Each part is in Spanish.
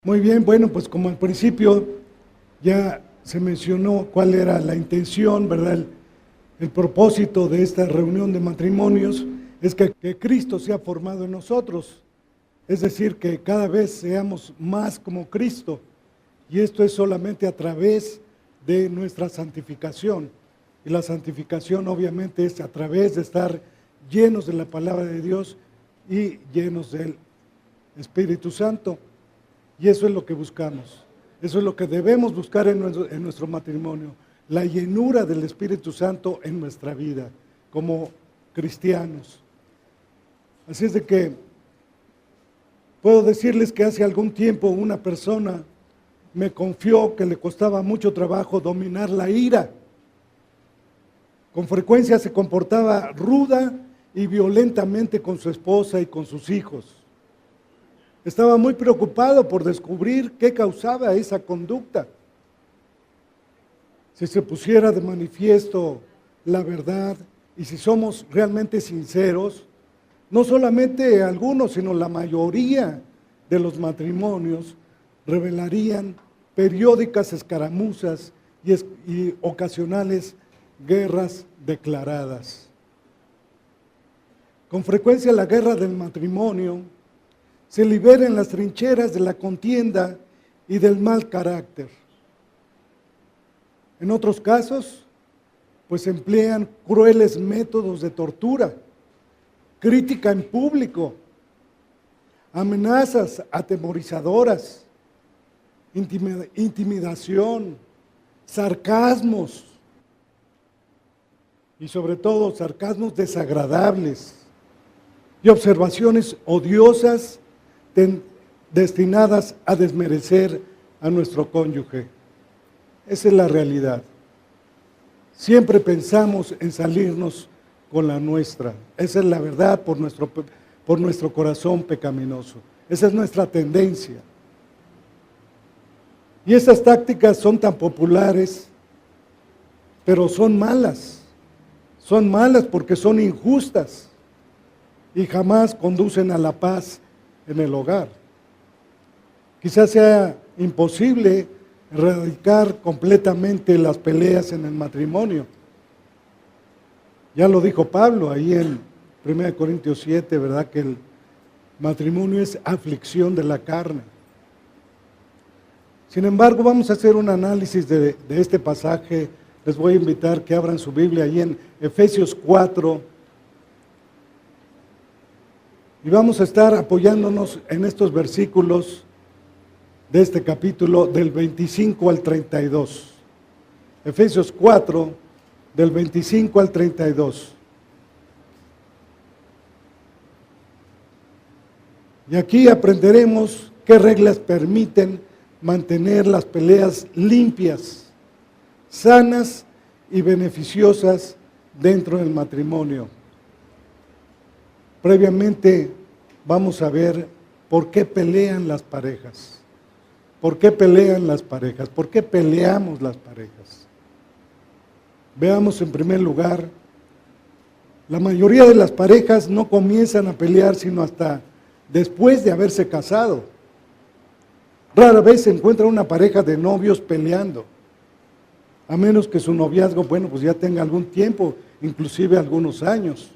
Muy bien, bueno, pues como al principio ya se mencionó cuál era la intención, ¿verdad? El propósito de esta reunión de matrimonios es que Cristo sea formado en nosotros, es decir, que cada vez seamos más como Cristo, y esto es solamente a través de nuestra santificación, y la santificación obviamente es a través de estar llenos de la palabra de Dios y llenos del Espíritu Santo. Y eso es lo que buscamos, eso es lo que debemos buscar en nuestro matrimonio, la llenura del Espíritu Santo en nuestra vida, como cristianos. Así es de que puedo decirles que hace algún tiempo una persona me confió que le costaba mucho trabajo dominar la ira. Con frecuencia se comportaba ruda y violentamente con su esposa y con sus hijos. Estaba muy preocupado por descubrir qué causaba esa conducta. Si se pusiera de manifiesto la verdad y si somos realmente sinceros, no solamente algunos, sino la mayoría de los matrimonios revelarían periódicas escaramuzas y ocasionales guerras declaradas. Con frecuencia la guerra del matrimonio se libera en las trincheras de la contienda y del mal carácter. En otros casos, pues emplean crueles métodos de tortura, crítica en público, amenazas atemorizadoras, intimidación, sarcasmos y sobre todo sarcasmos desagradables y observaciones odiosas destinadas a desmerecer a nuestro cónyuge. Esa es la realidad. Siempre pensamos en salirnos con la nuestra. Esa es la verdad por nuestro corazón pecaminoso. Esa es nuestra tendencia. Y esas tácticas son tan populares, pero son malas. Son malas porque son injustas y jamás conducen a la paz en el hogar. Quizás sea imposible erradicar completamente las peleas en el matrimonio. Ya lo dijo Pablo ahí en 1 Corintios 7, ¿verdad? Que el matrimonio es aflicción de la carne. Sin embargo, vamos a hacer un análisis de este pasaje. Les voy a invitar que abran su Biblia ahí en Efesios 4. Y vamos a estar apoyándonos en estos versículos de este capítulo del 25 al 32. Efesios 4, del 25 al 32. Y aquí aprenderemos qué reglas permiten mantener las peleas limpias, sanas y beneficiosas dentro del matrimonio. Previamente vamos a ver por qué pelean las parejas. ¿Por qué pelean las parejas? ¿Por qué peleamos las parejas? Veamos en primer lugar, la mayoría de las parejas no comienzan a pelear sino hasta después de haberse casado. Rara vez se encuentra una pareja de novios peleando, a menos que su noviazgo, bueno, pues ya tenga algún tiempo, inclusive algunos años.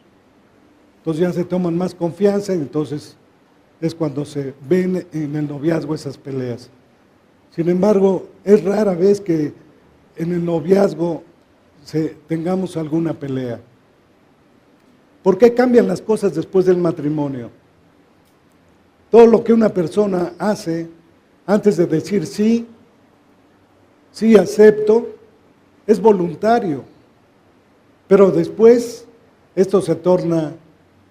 Entonces ya se toman más confianza y entonces es cuando se ven en el noviazgo esas peleas. Sin embargo, es rara vez que en el noviazgo tengamos alguna pelea. ¿Por qué cambian las cosas después del matrimonio? Todo lo que una persona hace antes de decir sí, sí acepto, es voluntario. Pero después esto se torna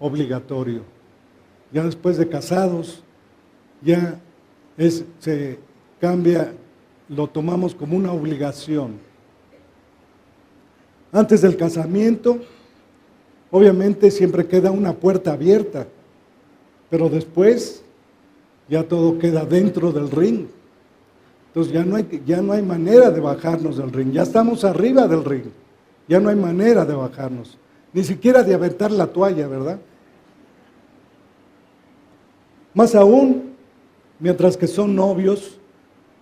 obligatorio. Ya después de casados, ya se cambia, lo tomamos como una obligación. Antes del casamiento, obviamente siempre queda una puerta abierta, pero después ya todo queda dentro del ring. Entonces ya no hay manera de bajarnos del ring, ya estamos arriba del ring, ya no hay manera de bajarnos, ni siquiera de aventar la toalla, ¿verdad? Más aún, mientras que son novios,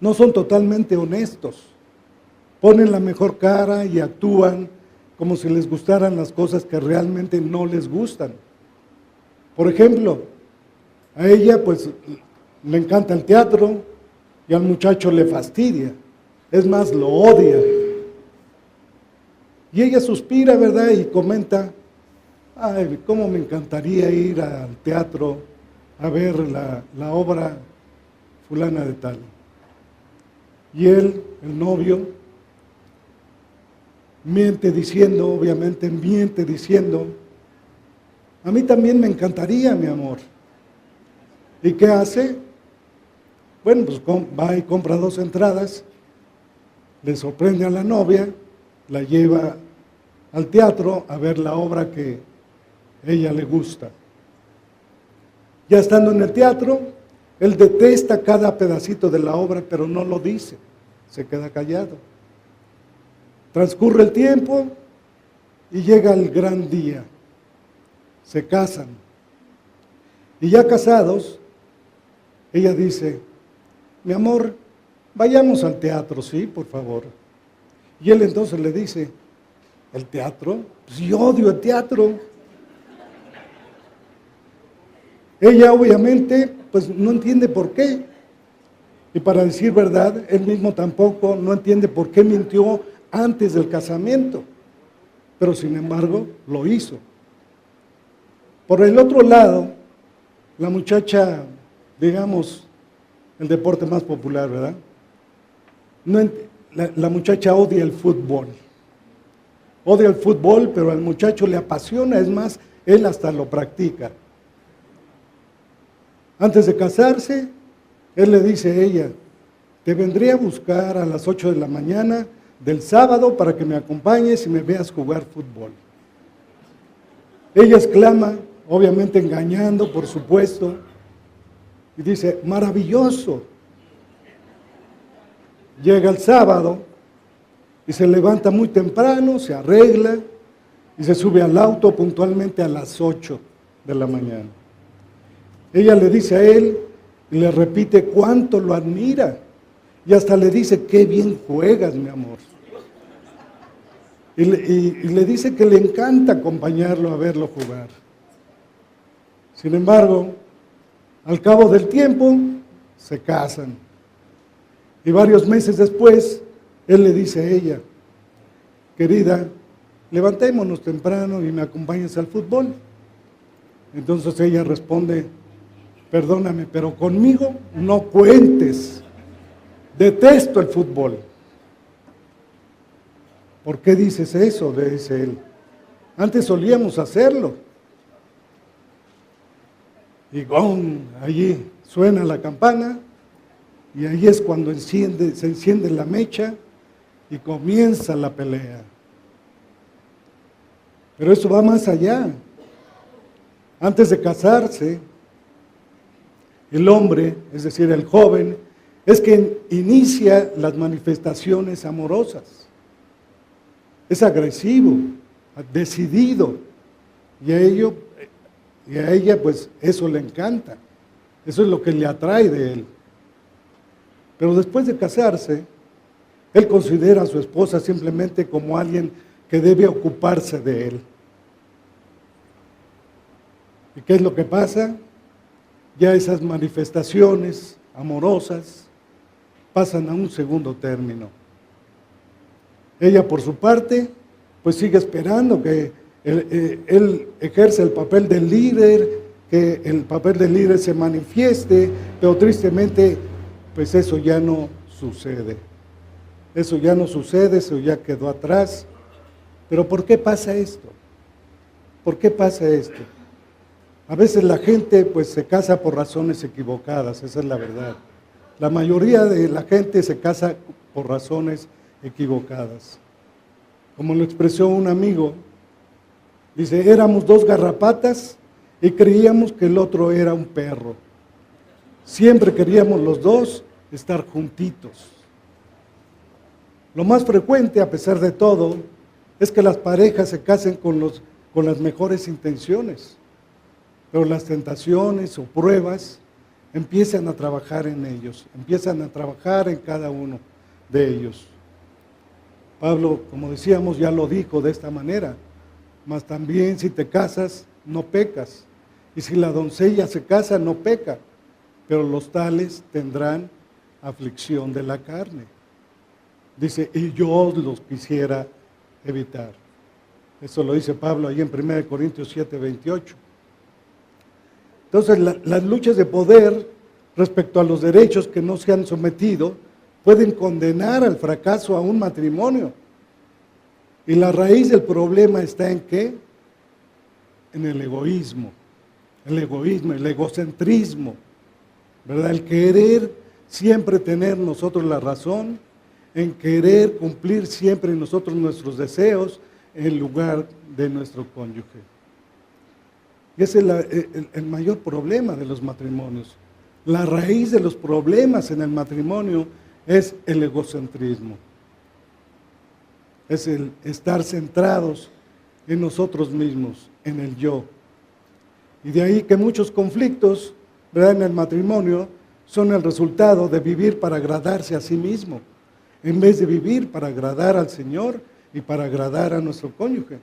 no son totalmente honestos. Ponen la mejor cara y actúan como si les gustaran las cosas que realmente no les gustan. Por ejemplo, a ella pues le encanta el teatro y al muchacho le fastidia. Es más, lo odia. Y ella suspira, ¿verdad? Y comenta, ay, cómo me encantaría ir al teatro a ver la obra fulana de tal. Y él, el novio, miente diciendo, obviamente miente diciendo, a mí también me encantaría, mi amor. ¿Y qué hace? Bueno, pues va y compra 2 entradas, le sorprende a la novia, la lleva al teatro a ver la obra que a ella le gusta. Ya estando en el teatro, él detesta cada pedacito de la obra, pero no lo dice, se queda callado. Transcurre el tiempo y llega el gran día. Se casan. Y ya casados, ella dice, mi amor, vayamos al teatro, ¿sí? Por favor. Y él entonces le dice, ¿el teatro? Pues yo odio el teatro. Ella obviamente pues no entiende por qué. Y para decir verdad, él mismo tampoco no entiende por qué mintió antes del casamiento. Pero sin embargo, lo hizo. Por el otro lado, la muchacha, digamos, el deporte más popular, ¿verdad? La muchacha odia el fútbol. Odia el fútbol, pero al muchacho le apasiona, es más, él hasta lo practica. Antes de casarse, él le dice a ella, te vendré a buscar a las 8 de la mañana del sábado para que me acompañes y me veas jugar fútbol. Ella exclama, obviamente engañando, por supuesto, y dice, maravilloso. Llega el sábado y se levanta muy temprano, se arregla y se sube al auto puntualmente a las 8 de la mañana. Ella le dice a él y le repite cuánto lo admira y hasta le dice, qué bien juegas, mi amor. Y le dice que le encanta acompañarlo a verlo jugar. Sin embargo, al cabo del tiempo, se casan. Y varios meses después, él le dice a ella, querida, levantémonos temprano y me acompañes al fútbol. Entonces ella responde, perdóname, pero conmigo no cuentes. Detesto el fútbol. ¿Por qué dices eso? Le dice él. Antes solíamos hacerlo. Y allí suena la campana y ahí es cuando se enciende la mecha y comienza la pelea. Pero eso va más allá. Antes de casarse, el hombre, es decir, el joven, es quien inicia las manifestaciones amorosas. Es agresivo, decidido, y a ella pues eso le encanta, eso es lo que le atrae de él. Pero después de casarse, él considera a su esposa simplemente como alguien que debe ocuparse de él. ¿Y qué es lo que pasa? Ya esas manifestaciones amorosas pasan a un segundo término. Ella, por su parte, pues sigue esperando que él ejerza el papel del líder, que el papel del líder se manifieste, pero tristemente, pues eso ya no sucede. Eso ya no sucede, eso ya quedó atrás. Pero ¿por qué pasa esto? ¿Por qué pasa esto? A veces la gente pues se casa por razones equivocadas, esa es la verdad. La mayoría de la gente se casa por razones equivocadas. Como lo expresó un amigo, dice, éramos 2 garrapatas y creíamos que el otro era un perro. Siempre queríamos los dos estar juntitos. Lo más frecuente, a pesar de todo, es que las parejas se casen con las mejores intenciones, pero las tentaciones o pruebas empiezan a trabajar en ellos, empiezan a trabajar en cada uno de ellos. Pablo, como decíamos, ya lo dijo de esta manera, mas también si te casas, no pecas, y si la doncella se casa, no peca, pero los tales tendrán aflicción de la carne. Dice, y yo los quisiera evitar. Eso lo dice Pablo ahí en 1 Corintios 7:28. Entonces, las luchas de poder respecto a los derechos que no se han sometido pueden condenar al fracaso a un matrimonio. Y la raíz del problema está en ¿qué? En el egoísmo, el egocentrismo, ¿verdad? El querer siempre tener nosotros la razón, en querer cumplir siempre nosotros nuestros deseos en lugar de nuestro cónyuge. Y ese es el mayor problema de los matrimonios. La raíz de los problemas en el matrimonio es el egocentrismo. Es el estar centrados en nosotros mismos, en el yo. Y de ahí que muchos conflictos, ¿verdad?, en el matrimonio son el resultado de vivir para agradarse a sí mismo, en vez de vivir para agradar al Señor y para agradar a nuestro cónyuge.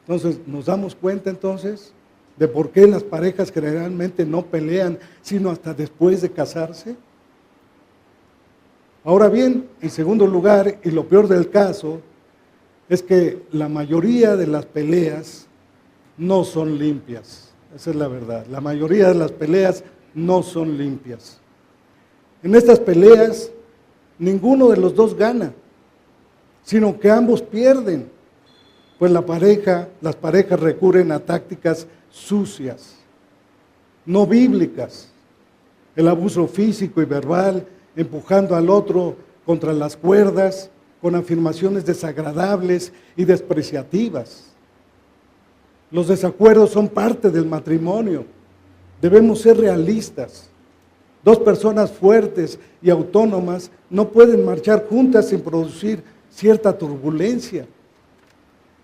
Entonces, ¿nos damos cuenta entonces de por qué las parejas generalmente no pelean, sino hasta después de casarse? Ahora bien, en segundo lugar, y lo peor del caso, es que la mayoría de las peleas no son limpias. Esa es la verdad. La mayoría de las peleas no son limpias. En estas peleas, ninguno de los dos gana, sino que ambos pierden, pues las parejas recurren a tácticas sucias, no bíblicas, el abuso físico y verbal, empujando al otro contra las cuerdas, con afirmaciones desagradables y despreciativas. Los desacuerdos son parte del matrimonio, debemos ser realistas. Dos personas fuertes y autónomas no pueden marchar juntas sin producir cierta turbulencia.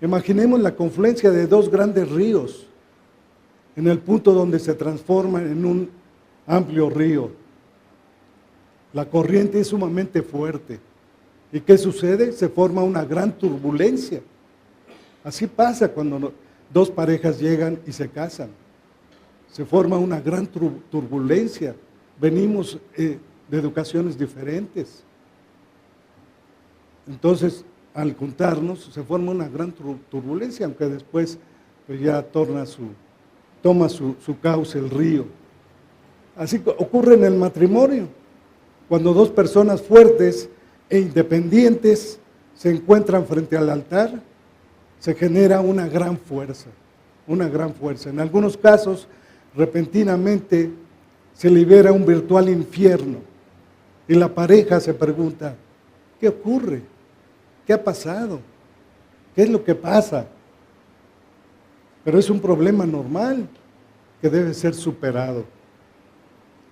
Imaginemos la confluencia de dos grandes ríos en el punto donde se transforman en un amplio río. La corriente es sumamente fuerte. ¿Y qué sucede? Se forma una gran turbulencia. Así pasa cuando dos parejas llegan y se casan. Se forma una gran turbulencia. Venimos de educaciones diferentes. Entonces, al juntarnos, se forma una gran turbulencia, aunque después pues ya toma su cauce el río. Así ocurre en el matrimonio, cuando dos personas fuertes e independientes se encuentran frente al altar, se genera una gran fuerza, una gran fuerza. En algunos casos, repentinamente, se libera un virtual infierno y la pareja se pregunta, ¿qué ocurre? ¿Qué ha pasado? ¿Qué es lo que pasa? Pero es un problema normal que debe ser superado.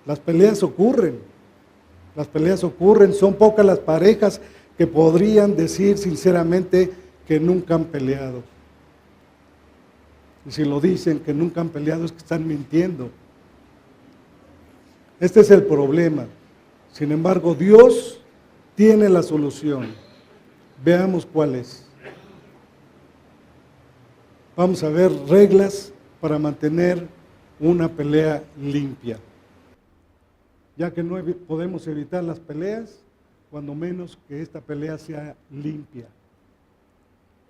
Las peleas ocurren, son pocas las parejas que podrían decir sinceramente que nunca han peleado. Y si lo dicen que nunca han peleado es que están mintiendo. Este es el problema. Sin embargo, Dios tiene la solución. Veamos cuál es. Vamos a ver reglas para mantener una pelea limpia. Ya que no podemos evitar las peleas, cuando menos que esta pelea sea limpia.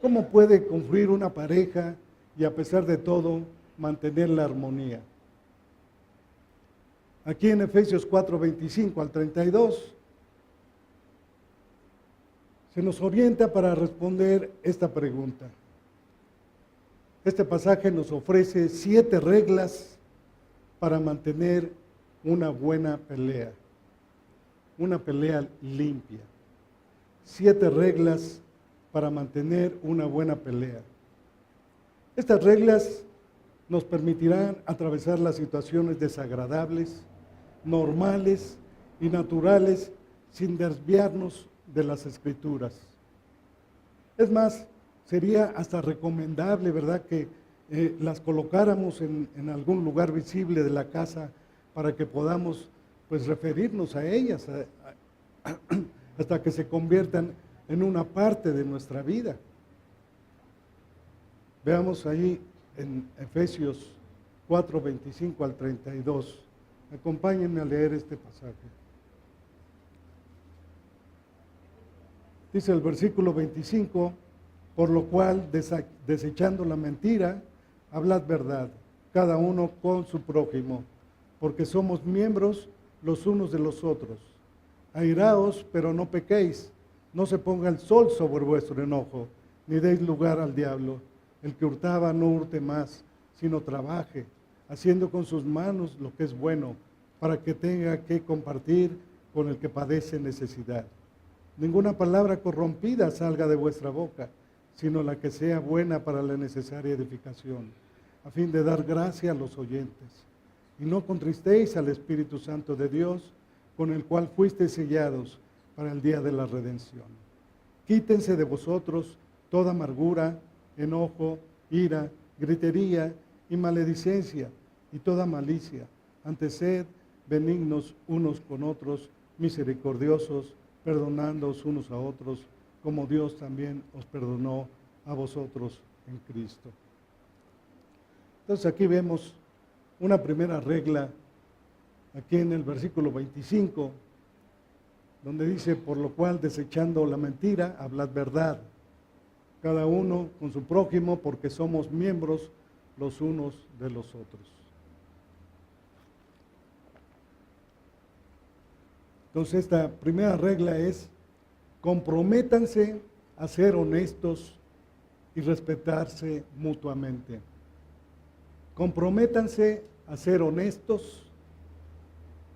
¿Cómo puede confluir una pareja y a pesar de todo mantener la armonía? Aquí en Efesios 4:25 al 32, se nos orienta para responder esta pregunta. Este pasaje nos ofrece 7 reglas para mantener una buena pelea, una pelea limpia. 7 reglas para mantener una buena pelea. Estas reglas nos permitirán atravesar las situaciones desagradables, normales y naturales sin desviarnos de las Escrituras. Es más, sería hasta recomendable, ¿verdad?, que las colocáramos en algún lugar visible de la casa para que podamos pues referirnos a ellas hasta que se conviertan en una parte de nuestra vida. Veamos ahí en Efesios 4, 25 al 32. Acompáñenme a leer este pasaje. Dice el versículo 25, por lo cual, desechando la mentira, hablad verdad, cada uno con su prójimo, porque somos miembros los unos de los otros. Airaos, pero no pequéis, no se ponga el sol sobre vuestro enojo, ni deis lugar al diablo. El que hurtaba no hurte más, sino trabaje, haciendo con sus manos lo que es bueno, para que tenga que compartir con el que padece necesidad. Ninguna palabra corrompida salga de vuestra boca, sino la que sea buena para la necesaria edificación, a fin de dar gracia a los oyentes. Y no contristéis al Espíritu Santo de Dios, con el cual fuisteis sellados para el día de la redención. Quítense de vosotros toda amargura, enojo, ira, gritería y maledicencia, y toda malicia. Antes sed benignos unos con otros, misericordiosos, perdonándoos unos a otros, como Dios también os perdonó a vosotros en Cristo. Entonces aquí vemos una primera regla, aquí en el versículo 25, donde dice, por lo cual desechando la mentira, hablad verdad, cada uno con su prójimo, porque somos miembros los unos de los otros. Entonces esta primera regla es, comprométanse a ser honestos y respetarse mutuamente. Comprométanse a ser honestos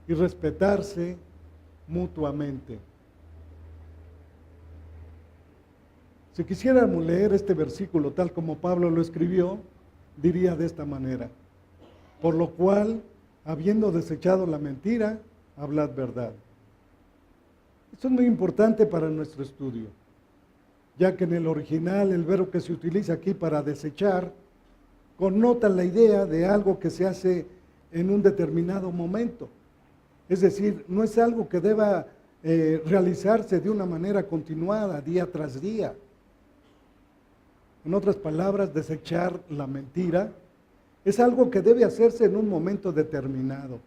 y respetarse mutuamente. Si quisiéramos leer este versículo tal como Pablo lo escribió, diría de esta manera, por lo cual, habiendo desechado la mentira, hablad verdad. Esto es muy importante para nuestro estudio, ya que en el original el verbo que se utiliza aquí para desechar connota la idea de algo que se hace en un determinado momento. Es decir, no es algo que deba realizarse de una manera continuada, día tras día. En otras palabras, desechar la mentira es algo que debe hacerse en un momento determinado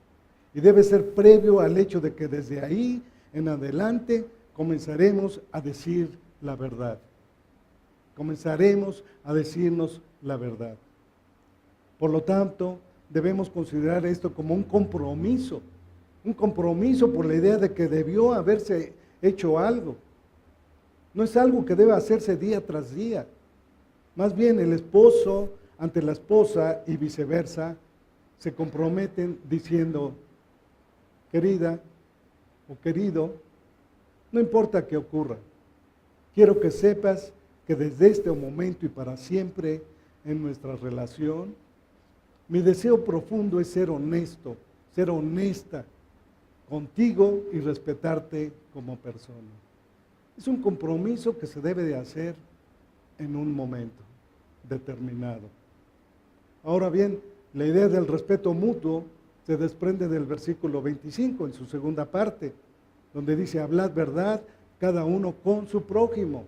y debe ser previo al hecho de que desde ahí en adelante comenzaremos a decir la verdad. Comenzaremos a decirnos la verdad. Por lo tanto, debemos considerar esto como un compromiso por la idea de que debió haberse hecho algo. No es algo que deba hacerse día tras día. Más bien el esposo ante la esposa y viceversa se comprometen diciendo, querida o querido, no importa qué ocurra, quiero que sepas que desde este momento y para siempre en nuestra relación, mi deseo profundo es ser honesto, ser honesta contigo y respetarte como persona. Es un compromiso que se debe de hacer en un momento determinado. Ahora bien, la idea del respeto mutuo se desprende del versículo 25 en su segunda parte, donde dice, hablad verdad cada uno con su prójimo,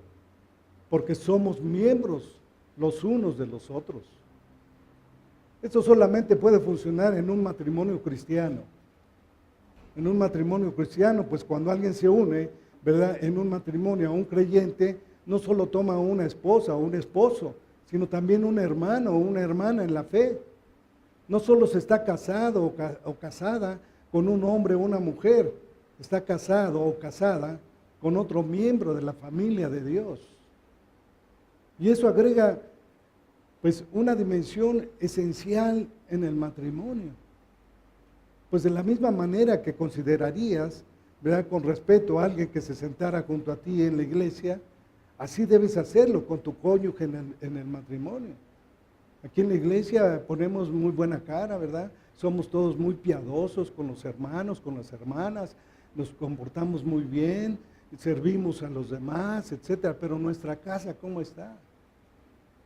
porque somos miembros los unos de los otros. Esto solamente puede funcionar en un matrimonio cristiano. En un matrimonio cristiano, pues cuando alguien se une, ¿verdad?, en un matrimonio a un creyente, no solo toma una esposa o un esposo, sino también un hermano o una hermana en la fe. No solo se está casado o casada con un hombre o una mujer, está casado o casada con otro miembro de la familia de Dios. Y eso agrega pues una dimensión esencial en el matrimonio. Pues de la misma manera que considerarías, ¿verdad?, con respeto a alguien que se sentara junto a ti en la iglesia, así debes hacerlo con tu cónyuge en el matrimonio. Aquí en la iglesia ponemos muy buena cara, ¿verdad? Somos todos muy piadosos con los hermanos, con las hermanas, nos comportamos muy bien, servimos a los demás, etcétera. Pero nuestra casa, ¿cómo está?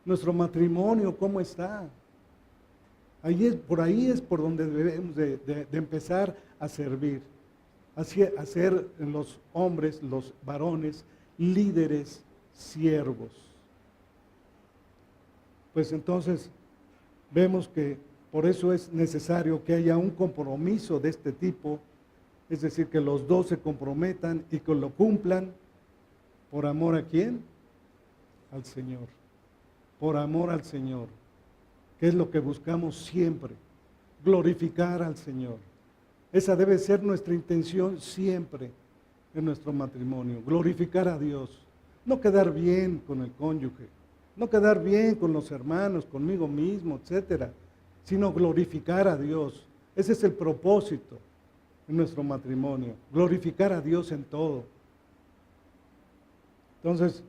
Nuestro matrimonio, ¿cómo está? Por ahí es por donde debemos de empezar a servir, a ser los hombres, los varones, líderes, siervos. Pues entonces vemos que por eso es necesario que haya un compromiso de este tipo, es decir, que los dos se comprometan y que lo cumplan. ¿Por amor a quién? Al Señor. Por amor al Señor. ¿Qué es lo que buscamos siempre? Glorificar al Señor. Esa debe ser nuestra intención siempre en nuestro matrimonio. Glorificar a Dios. No quedar bien con el cónyuge. No quedar bien con los hermanos, conmigo mismo, etcétera, sino glorificar a Dios. Ese es el propósito en nuestro matrimonio. Glorificar a Dios en todo. Entonces,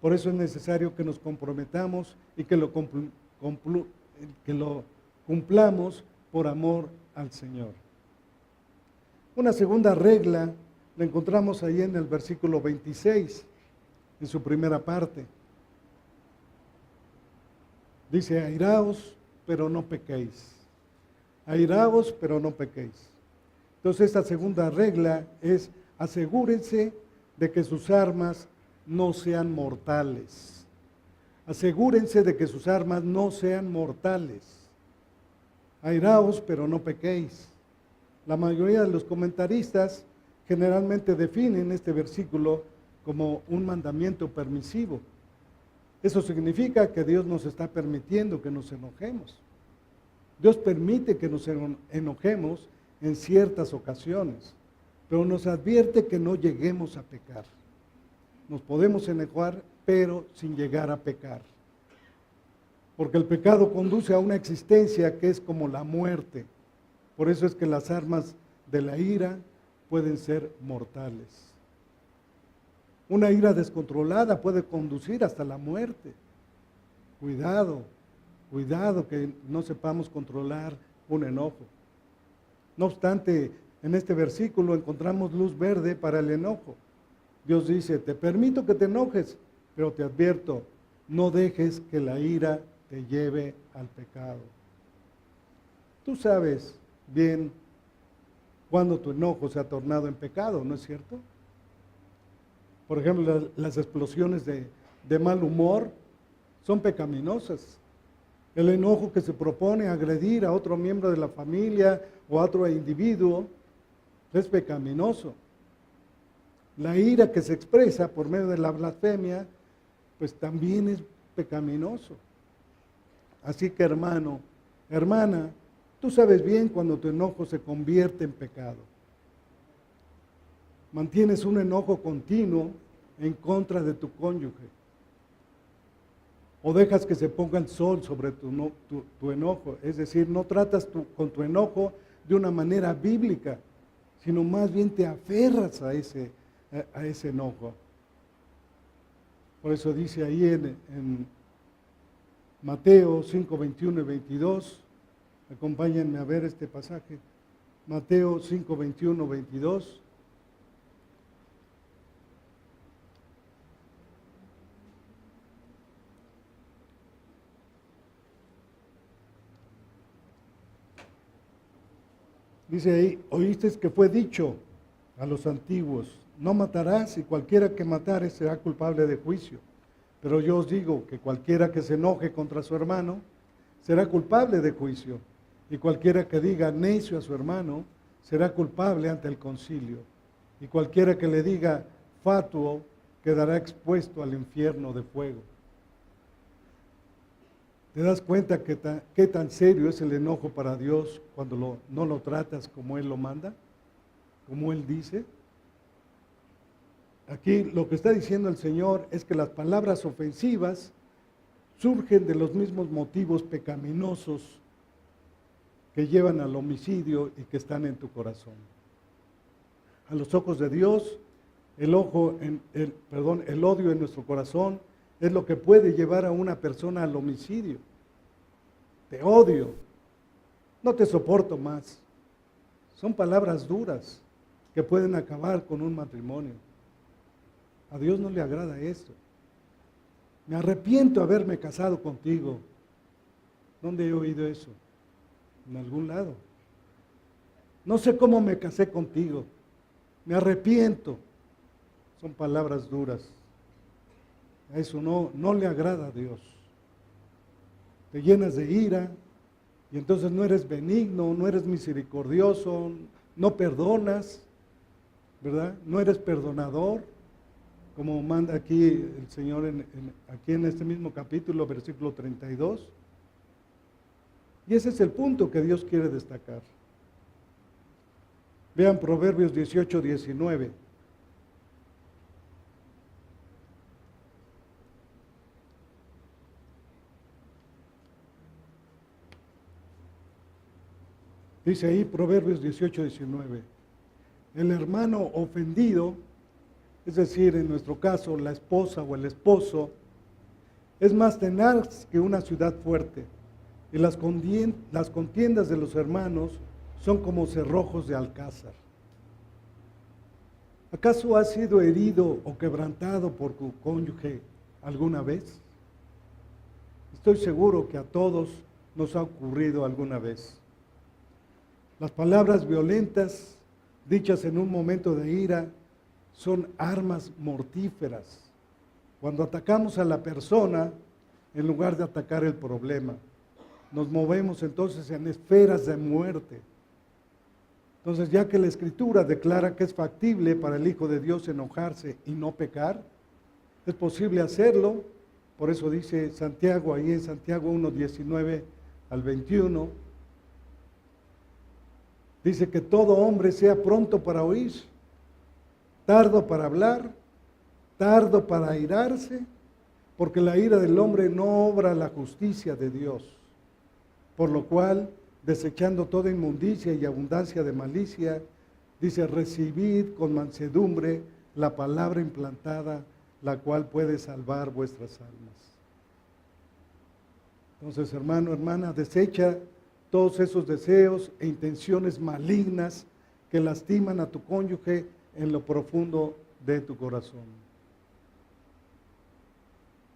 por eso es necesario que nos comprometamos y que lo cumplamos por amor al Señor. Una segunda regla la encontramos ahí en el versículo 26, en su primera parte. Dice, airaos, pero no pequéis. Airaos, pero no pequéis. Entonces, esta segunda regla es, asegúrense de que sus armas no sean mortales. Asegúrense de que sus armas no sean mortales. Airaos, pero no pequéis. La mayoría de los comentaristas generalmente definen este versículo como un mandamiento permisivo. Eso significa que Dios nos está permitiendo que nos enojemos. Dios permite que nos enojemos en ciertas ocasiones, pero nos advierte que no lleguemos a pecar. Nos podemos enojar, pero sin llegar a pecar. Porque el pecado conduce a una existencia que es como la muerte. Por eso es que las armas de la ira pueden ser mortales. Una ira descontrolada puede conducir hasta la muerte. Cuidado, cuidado que no sepamos controlar un enojo. No obstante, en este versículo encontramos luz verde para el enojo. Dios dice, te permito que te enojes, pero te advierto, no dejes que la ira te lleve al pecado. Tú sabes bien cuando tu enojo se ha tornado en pecado, ¿no es cierto? Por ejemplo, las explosiones de mal humor son pecaminosas. El enojo que se propone agredir a otro miembro de la familia o a otro individuo es pecaminoso. La ira que se expresa por medio de la blasfemia, pues también es pecaminoso. Así que hermano, hermana, tú sabes bien cuando tu enojo se convierte en pecado. Mantienes un enojo continuo en contra de tu cónyuge. O dejas que se ponga el sol sobre tu enojo. Es decir, no tratas con tu enojo de una manera bíblica, sino más bien te aferras a ese enojo. Por eso dice ahí en Mateo 5, 21 y 22, acompáñenme a ver este pasaje. Mateo 5, 21, 22. Dice ahí, oíste que fue dicho a los antiguos, no matarás y cualquiera que matare será culpable de juicio. Pero yo os digo que cualquiera que se enoje contra su hermano será culpable de juicio. Y cualquiera que diga necio a su hermano será culpable ante el concilio. Y cualquiera que le diga fatuo quedará expuesto al infierno de fuego. ¿Te das cuenta qué tan serio es el enojo para Dios cuando no lo tratas como Él lo manda? Como Él dice. Aquí lo que está diciendo el Señor es que las palabras ofensivas surgen de los mismos motivos pecaminosos que llevan al homicidio y que están en tu corazón. A los ojos de Dios, el odio en nuestro corazón es lo que puede llevar a una persona al homicidio. Te odio, no te soporto más. Son palabras duras que pueden acabar con un matrimonio. A Dios no le agrada esto. Me arrepiento de haberme casado contigo. ¿Dónde he oído eso? en algún lado. No sé cómo me casé contigo, me arrepiento. Son palabras duras. A eso no le agrada a Dios. Te llenas de ira y entonces no eres benigno, no eres misericordioso, no perdonas, ¿verdad? No eres perdonador, como manda aquí el Señor aquí en este mismo capítulo, versículo 32. Y ese es el punto que Dios quiere destacar. Vean Proverbios 18, 19. Dice ahí Proverbios 18, 19. El hermano ofendido, es decir, en nuestro caso, la esposa o el esposo, es más tenaz que una ciudad fuerte. Y las contiendas de los hermanos son como cerrojos de alcázar. ¿Acaso has sido herido o quebrantado por tu cónyuge alguna vez? Estoy seguro que a todos nos ha ocurrido alguna vez. Las palabras violentas, dichas en un momento de ira, son armas mortíferas. Cuando atacamos a la persona, en lugar de atacar el problema, nos movemos entonces en esferas de muerte. Entonces, ya que la Escritura declara que es factible para el Hijo de Dios enojarse y no pecar, es posible hacerlo. Por eso dice Santiago, ahí en Santiago 1, 19 al 21, dice que todo hombre sea pronto para oír, tardo para hablar, tardo para airarse, porque la ira del hombre no obra la justicia de Dios. Por lo cual, desechando toda inmundicia y abundancia de malicia, dice, recibid con mansedumbre la palabra implantada, la cual puede salvar vuestras almas. Entonces, hermano, hermana, desecha todos esos deseos e intenciones malignas que lastiman a tu cónyuge en lo profundo de tu corazón.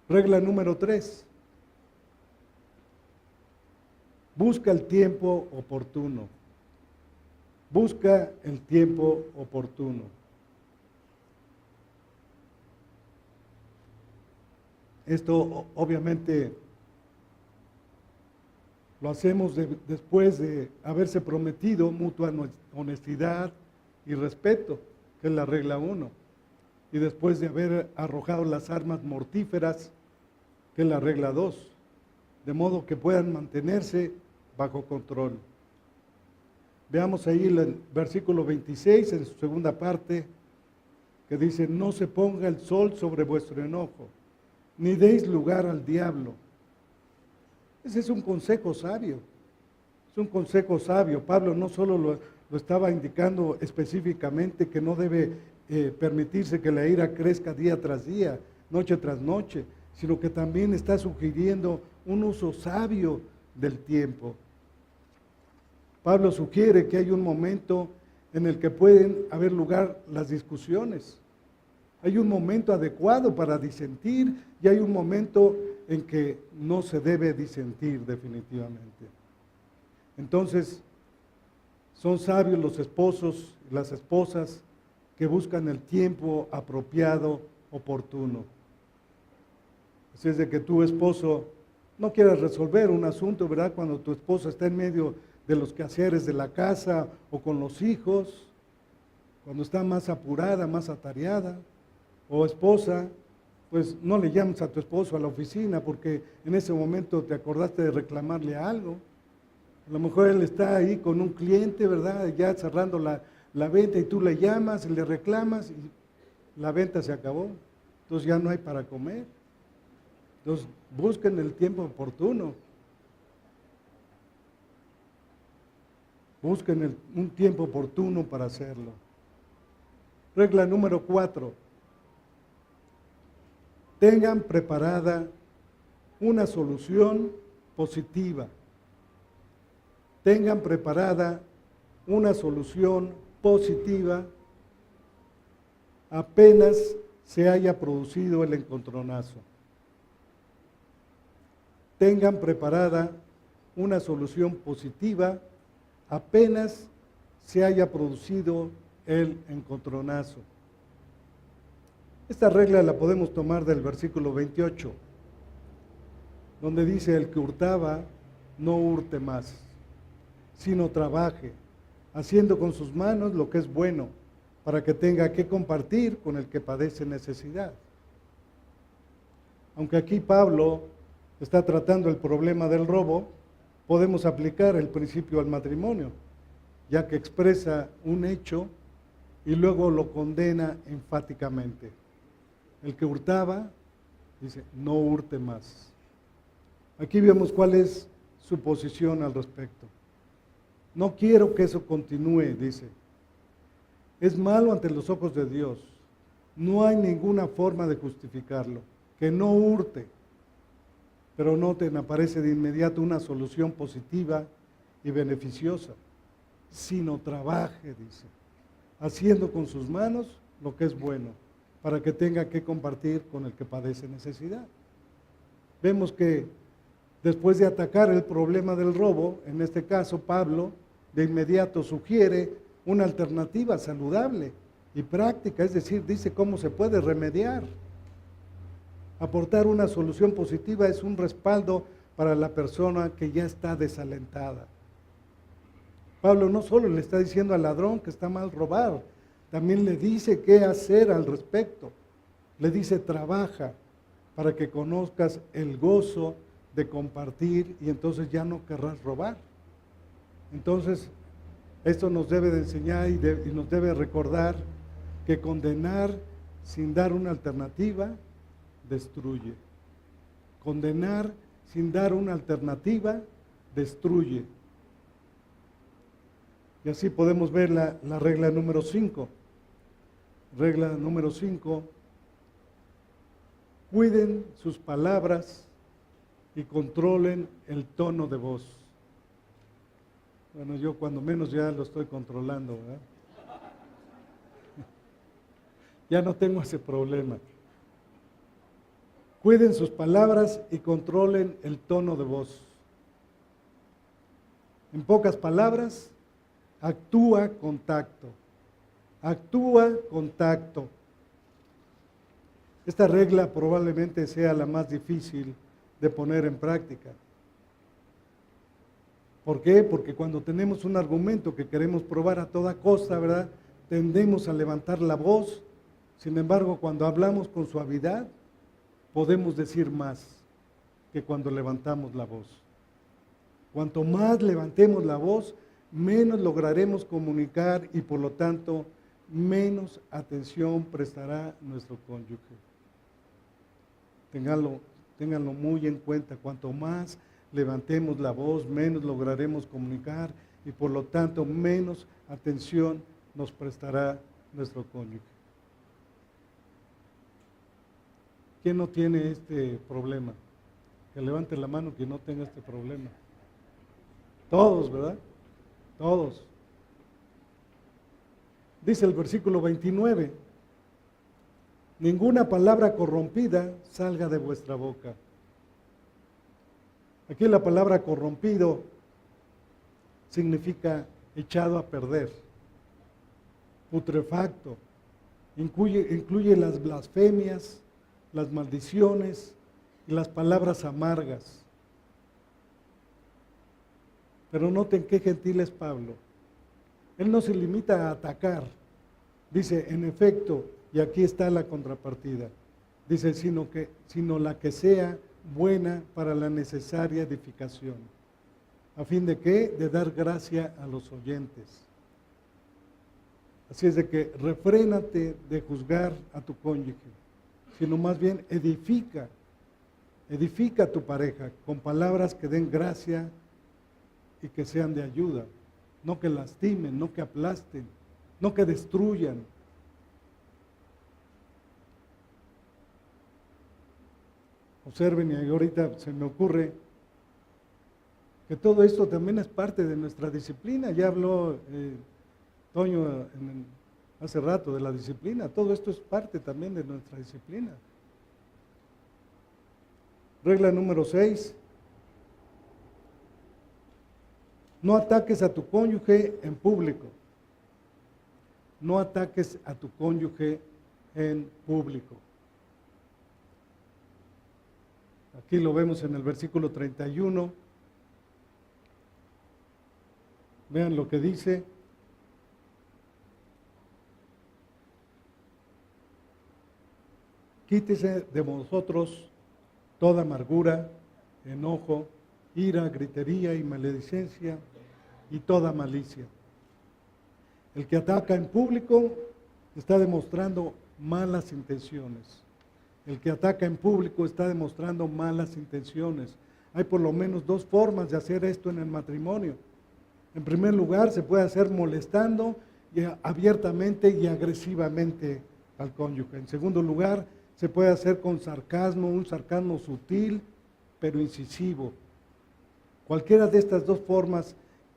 Regla número 3. Busca el tiempo oportuno. Busca el tiempo oportuno. Esto obviamente lo hacemos después de haberse prometido mutua honestidad y respeto, que es la regla 1. Y después de haber arrojado las armas mortíferas, que es la regla 2. De modo que puedan mantenerse bajo control. Veamos ahí el versículo 26 en su segunda parte, que dice, no se ponga el sol sobre vuestro enojo, ni deis lugar al diablo. Ese es un consejo sabio, es un consejo sabio. Pablo no solo lo estaba indicando específicamente que no debe permitirse que la ira crezca día tras día, noche tras noche, sino que también está sugiriendo un uso sabio del tiempo. Pablo sugiere que hay un momento en el que pueden haber lugar las discusiones. Hay un momento adecuado para disentir y hay un momento en que no se debe disentir definitivamente. Entonces, son sabios los esposos y las esposas que buscan el tiempo apropiado, oportuno. Así es de que tu esposo no quieras resolver un asunto, ¿verdad? Cuando tu esposa está en medio de los quehaceres de la casa o con los hijos, cuando está más apurada, más atareada, o esposa, pues no le llames a tu esposo a la oficina porque en ese momento te acordaste de reclamarle algo. A lo mejor él está ahí con un cliente, ¿verdad? Ya cerrando la venta y tú le llamas y le reclamas y la venta se acabó. Entonces ya no hay para comer. Entonces busquen el tiempo oportuno. Busquen un tiempo oportuno para hacerlo. Regla número 4. Tengan preparada una solución positiva. Tengan preparada una solución positiva apenas se haya producido el encontronazo. Tengan preparada una solución positiva apenas se haya producido el encontronazo. Esta regla la podemos tomar del versículo 28, donde dice: el que hurtaba, no hurte más, sino trabaje, haciendo con sus manos lo que es bueno, para que tenga que compartir con el que padece necesidad. Aunque aquí Pablo está tratando el problema del robo, podemos aplicar el principio al matrimonio, ya que expresa un hecho y luego lo condena enfáticamente. El que hurtaba, dice, no hurte más. Aquí vemos cuál es su posición al respecto. No quiero que eso continúe, dice. Es malo ante los ojos de Dios. No hay ninguna forma de justificarlo. Que no hurte. Pero noten, aparece de inmediato una solución positiva y beneficiosa. Sino trabaje, dice, haciendo con sus manos lo que es bueno, para que tenga que compartir con el que padece necesidad. Vemos que después de atacar el problema del robo, en este caso Pablo de inmediato sugiere una alternativa saludable y práctica, es decir, dice cómo se puede remediar. Aportar una solución positiva es un respaldo para la persona que ya está desalentada. Pablo no solo le está diciendo al ladrón que está mal robar, también le dice qué hacer al respecto. Le dice: trabaja para que conozcas el gozo de compartir y entonces ya no querrás robar. Entonces, esto nos debe de enseñar y nos debe recordar que condenar sin dar una alternativa destruye. Condenar sin dar una alternativa destruye. Y así podemos ver la regla número 5. Regla número 5. Cuiden sus palabras y controlen el tono de voz. Bueno, yo cuando menos ya lo estoy controlando, ¿verdad? Ya no tengo ese problema. Cuiden sus palabras y controlen el tono de voz. En pocas palabras, actúa con tacto. Actúa con tacto. Esta regla probablemente sea la más difícil de poner en práctica. ¿Por qué? Porque cuando tenemos un argumento que queremos probar a toda costa, ¿verdad?, tendemos a levantar la voz. Sin embargo, cuando hablamos con suavidad, podemos decir más que cuando levantamos la voz. Cuanto más levantemos la voz, menos lograremos comunicar y por lo tanto menos atención prestará nuestro cónyuge. Ténganlo muy en cuenta. Cuanto más levantemos la voz, menos lograremos comunicar y por lo tanto menos atención nos prestará nuestro cónyuge. ¿Quién no tiene este problema? Que levante la mano quien no tenga este problema. Todos, ¿verdad? Todos. Dice el versículo 29, ninguna palabra corrompida salga de vuestra boca. Aquí la palabra corrompido significa echado a perder, putrefacto, incluye las blasfemias, las maldiciones y las palabras amargas. Pero noten qué gentil es Pablo. Él no se limita a atacar. Dice, en efecto, y aquí está la contrapartida. Dice, sino la que sea buena para la necesaria edificación. ¿A fin de qué? De dar gracia a los oyentes. Así es de que refrénate de juzgar a tu cónyuge, sino más bien edifica a tu pareja con palabras que den gracia y que sean de ayuda, no que lastimen, no que aplasten, no que destruyan. Observen, y ahorita se me ocurre que todo esto también es parte de nuestra disciplina. Ya habló Toño hace rato de la disciplina. Todo esto es parte también de nuestra disciplina. Regla número 6. No ataques a tu cónyuge en público. No ataques a tu cónyuge en público. Aquí lo vemos en el versículo 31. Vean lo que dice. Quítese de vosotros toda amargura, enojo, ira, gritería y maledicencia y toda malicia. El que ataca en público está demostrando malas intenciones. El que ataca en público está demostrando malas intenciones. Hay por lo menos dos formas de hacer esto en el matrimonio. En primer lugar, se puede hacer molestando abiertamente y agresivamente al cónyuge. En segundo lugar, se puede hacer con sarcasmo, un sarcasmo sutil, pero incisivo. Cualquiera de estas dos formas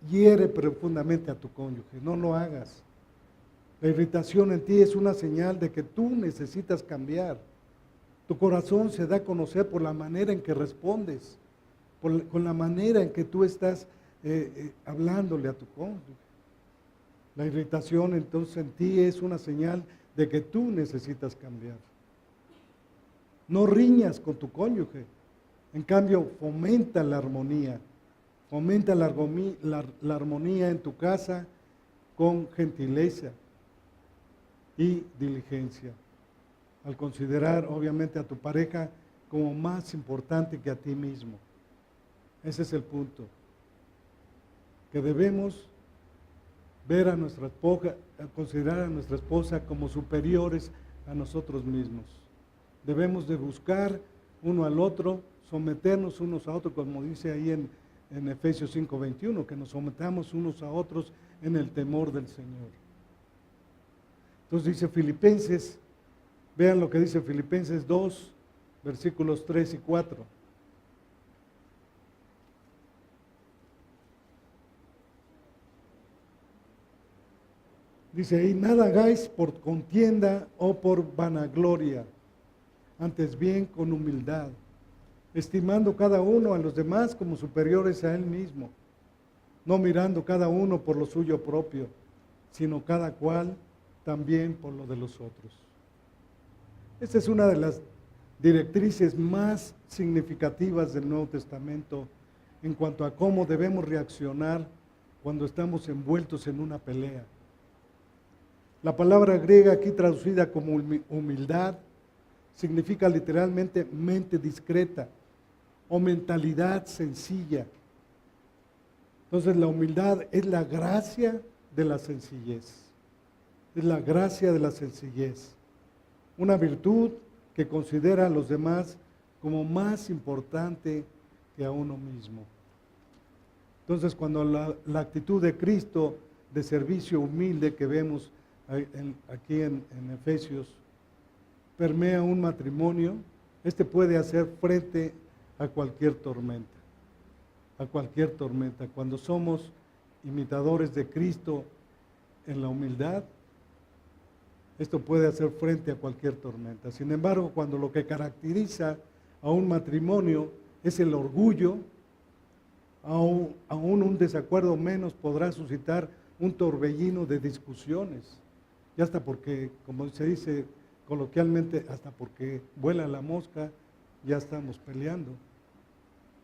hiere profundamente a tu cónyuge. No lo hagas. La irritación en ti es una señal de que tú necesitas cambiar. Tu corazón se da a conocer por la manera en que respondes, con la manera en que tú estás hablándole a tu cónyuge. La irritación entonces en ti es una señal de que tú necesitas cambiar. No riñas con tu cónyuge, en cambio fomenta la armonía. Fomenta la armonía en tu casa con gentileza y diligencia, al considerar obviamente a tu pareja como más importante que a ti mismo. Ese es el punto, que debemos ver a nuestra esposa, considerar a nuestra esposa como superiores a nosotros mismos. Debemos de buscar uno al otro, someternos unos a otros, como dice ahí en Efesios 5:21, que nos sometamos unos a otros en el temor del Señor. Entonces dice Filipenses, vean lo que dice Filipenses 2, versículos 3 y 4. Dice ahí, nada hagáis por contienda o por vanagloria, antes bien con humildad, estimando cada uno a los demás como superiores a él mismo, no mirando cada uno por lo suyo propio, sino cada cual también por lo de los otros. Esta es una de las directrices más significativas del Nuevo Testamento en cuanto a cómo debemos reaccionar cuando estamos envueltos en una pelea. La palabra griega aquí traducida como humildad significa literalmente mente discreta o mentalidad sencilla. Entonces la humildad es la gracia de la sencillez. Es la gracia de la sencillez. Una virtud que considera a los demás como más importante que a uno mismo. Entonces cuando la actitud de Cristo de servicio humilde que vemos aquí en Efesios permea un matrimonio, este puede hacer frente a cualquier tormenta. A cualquier tormenta. Cuando somos imitadores de Cristo en la humildad, esto puede hacer frente a cualquier tormenta. Sin embargo, cuando lo que caracteriza a un matrimonio es el orgullo, aún un desacuerdo menos podrá suscitar un torbellino de discusiones. Y hasta porque, como se dice coloquialmente, hasta porque vuela la mosca, ya estamos peleando.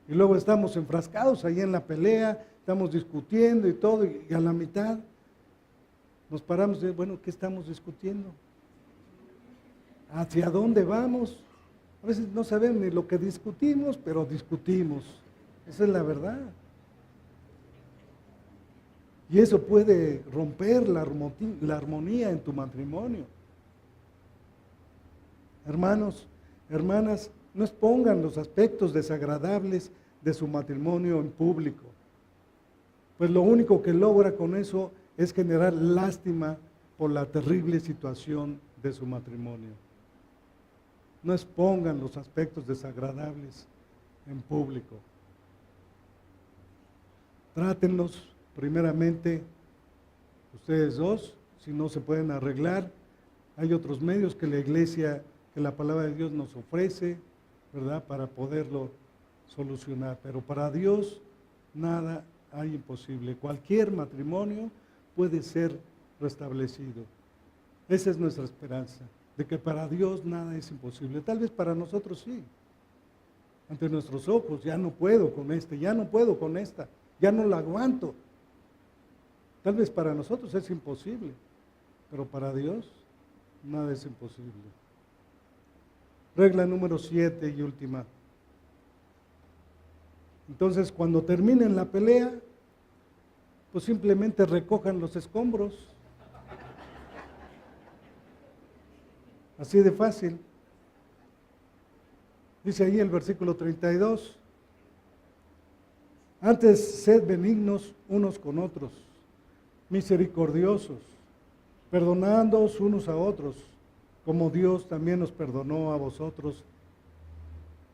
Y luego estamos enfrascados ahí en la pelea, estamos discutiendo y todo, y a la mitad nos paramos de, bueno, ¿qué estamos discutiendo? ¿Hacia dónde vamos? A veces no sabemos ni lo que discutimos, pero discutimos. Esa es la verdad. Y eso puede romper la armonía en tu matrimonio. Hermanos, hermanas, no expongan los aspectos desagradables de su matrimonio en público. Pues lo único que logra con eso es generar lástima por la terrible situación de su matrimonio. No expongan los aspectos desagradables en público. Trátenlos primeramente ustedes dos, si no se pueden arreglar. Hay otros medios que la iglesia, que la palabra de Dios nos ofrece, ¿verdad? Para poderlo solucionar. Pero para Dios nada hay imposible. Cualquier matrimonio puede ser restablecido. Esa es nuestra esperanza, de que para Dios nada es imposible. Tal vez para nosotros sí. Ante nuestros ojos, ya no puedo con este, ya no puedo con esta, ya no la aguanto. Tal vez para nosotros es imposible, pero para Dios nada es imposible. Regla número 7 y última. Entonces, cuando terminen la pelea, pues simplemente recojan los escombros. Así de fácil. Dice ahí el versículo 32. Antes sed benignos unos con otros, misericordiosos, perdonándoos unos a otros, como Dios también nos perdonó a vosotros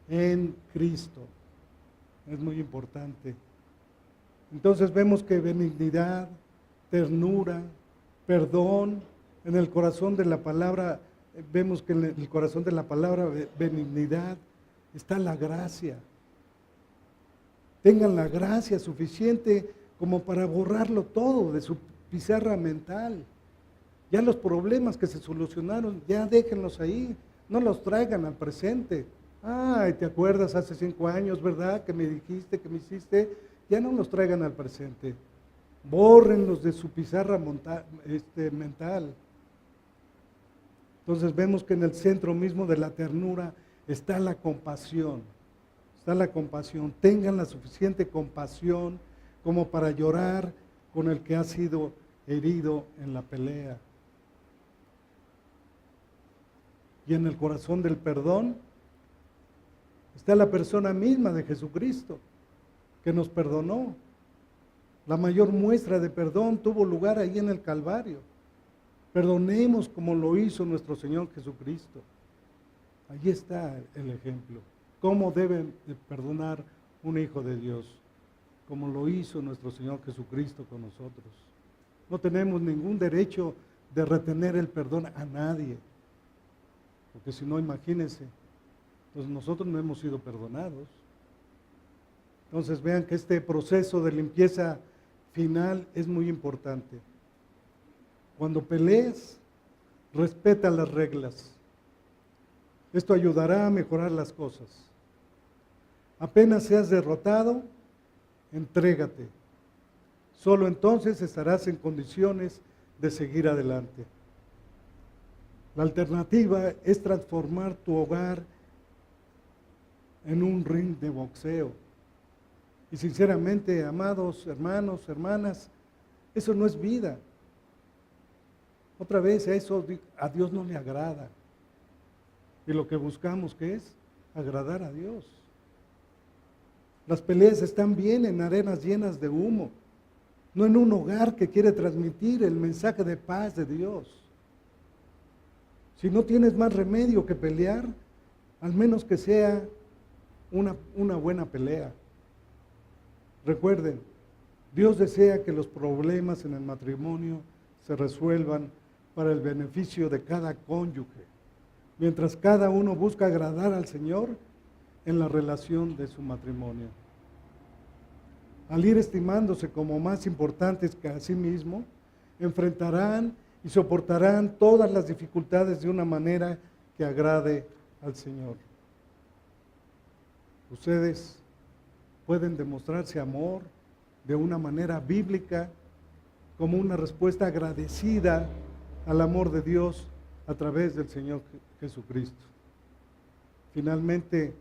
en Cristo. Es muy importante. Entonces vemos que benignidad, ternura, perdón, en el corazón de la palabra, vemos que en el corazón de la palabra benignidad está la gracia. Tengan la gracia suficiente como para borrarlo todo de su pizarra mental. Ya los problemas que se solucionaron, ya déjenlos ahí, no los traigan al presente. Ay, ¿te acuerdas hace 5 años, verdad? Que me dijiste, que me hiciste. Ya no los traigan al presente. Bórrenlos de su pizarra mental. Entonces vemos que en el centro mismo de la ternura está la compasión. Está la compasión. Tengan la suficiente compasión como para llorar con el que ha sido herido en la pelea. Y en el corazón del perdón está la persona misma de Jesucristo, que nos perdonó. La mayor muestra de perdón tuvo lugar ahí en el Calvario. Perdonemos como lo hizo nuestro Señor Jesucristo. Allí está el ejemplo. ¿Cómo debe de perdonar un hijo de Dios? Como lo hizo nuestro Señor Jesucristo con nosotros. No tenemos ningún derecho de retener el perdón a nadie. Porque si no, imagínense, pues nosotros no hemos sido perdonados. Entonces vean que este proceso de limpieza final es muy importante. Cuando pelees, respeta las reglas. Esto ayudará a mejorar las cosas. Apenas seas derrotado, entrégate. Solo entonces estarás en condiciones de seguir adelante. La alternativa es transformar tu hogar en un ring de boxeo. Y sinceramente, amados hermanos, hermanas, eso no es vida. Otra vez, eso a Dios no le agrada. Y lo que buscamos, ¿qué es? Agradar a Dios. Las peleas están bien en arenas llenas de humo, no en un hogar que quiere transmitir el mensaje de paz de Dios. Si no tienes más remedio que pelear, al menos que sea una buena pelea. Recuerden, Dios desea que los problemas en el matrimonio se resuelvan para el beneficio de cada cónyuge, mientras cada uno busca agradar al Señor en la relación de su matrimonio. Al ir estimándose como más importantes que a sí mismo, enfrentarán y soportarán todas las dificultades de una manera que agrade al Señor. Ustedes pueden demostrarse amor de una manera bíblica, como una respuesta agradecida al amor de Dios a través del Señor Jesucristo. Finalmente,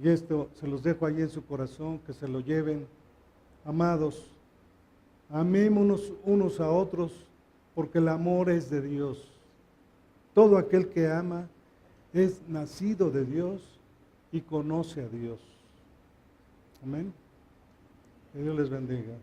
y esto se los dejo ahí en su corazón, que se lo lleven, amados, amémonos unos a otros, porque el amor es de Dios. Todo aquel que ama es nacido de Dios y conoce a Dios. Amén. Que Dios les bendiga.